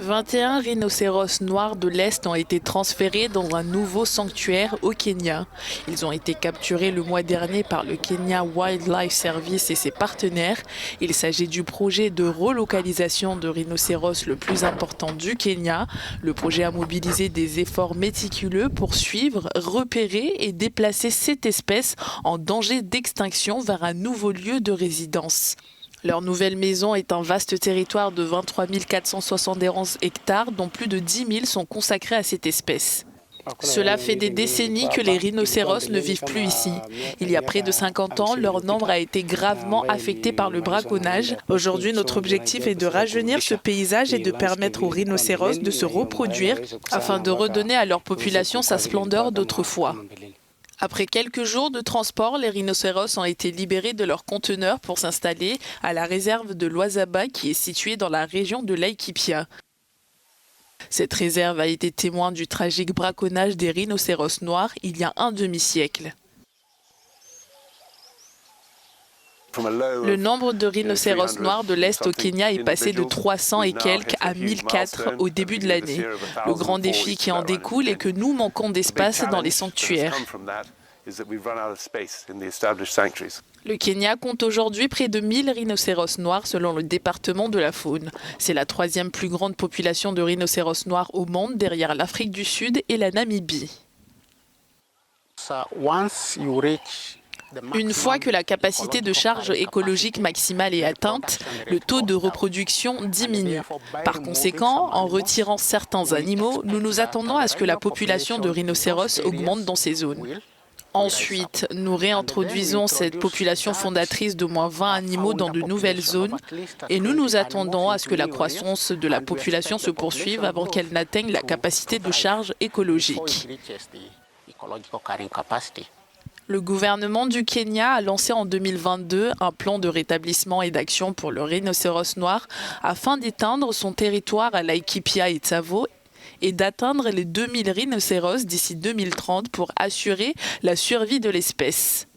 21 rhinocéros noirs de l'Est ont été transférés dans un nouveau sanctuaire au Kenya. Ils ont été capturés le mois dernier par le Kenya Wildlife Service et ses partenaires. Il s'agit du projet de relocalisation de rhinocéros le plus important du Kenya. Le projet a mobilisé des efforts méticuleux pour suivre, repérer et déplacer cette espèce en danger d'extinction vers un nouveau lieu de résidence. Leur nouvelle maison est un vaste territoire de 23 471 hectares dont plus de 10 000 sont consacrés à cette espèce. Cela fait des décennies que les rhinocéros ne vivent plus ici. Il y a près de 50 ans, leur nombre a été gravement affecté par le braconnage. Aujourd'hui, notre objectif est de rajeunir ce paysage et de permettre aux rhinocéros de se reproduire afin de redonner à leur population sa splendeur d'autrefois. Après quelques jours de transport, les rhinocéros ont été libérés de leur conteneur pour s'installer à la réserve de Luazaba qui est située dans la région de Laikipia. Cette réserve a été témoin du tragique braconnage des rhinocéros noirs il y a un demi-siècle. Le nombre de rhinocéros noirs de l'Est au Kenya est passé de 300 et quelques à 1004 au début de l'année. Le grand défi qui en découle est que nous manquons d'espace dans les sanctuaires. Le Kenya compte aujourd'hui près de 1000 rhinocéros noirs selon le département de la faune. C'est la troisième plus grande population de rhinocéros noirs au monde derrière l'Afrique du Sud et la Namibie. Une fois que la capacité de charge écologique maximale est atteinte, le taux de reproduction diminue. Par conséquent, en retirant certains animaux, nous nous attendons à ce que la population de rhinocéros augmente dans ces zones. Ensuite, nous réintroduisons cette population fondatrice d'au moins 20 animaux dans de nouvelles zones et nous nous attendons à ce que la croissance de la population se poursuive avant qu'elle n'atteigne la capacité de charge écologique. Le gouvernement du Kenya a lancé en 2022 un plan de rétablissement et d'action pour le rhinocéros noir afin d'éteindre son territoire à Laikipia et Tsavo et d'atteindre les 2000 rhinocéros d'ici 2030 pour assurer la survie de l'espèce.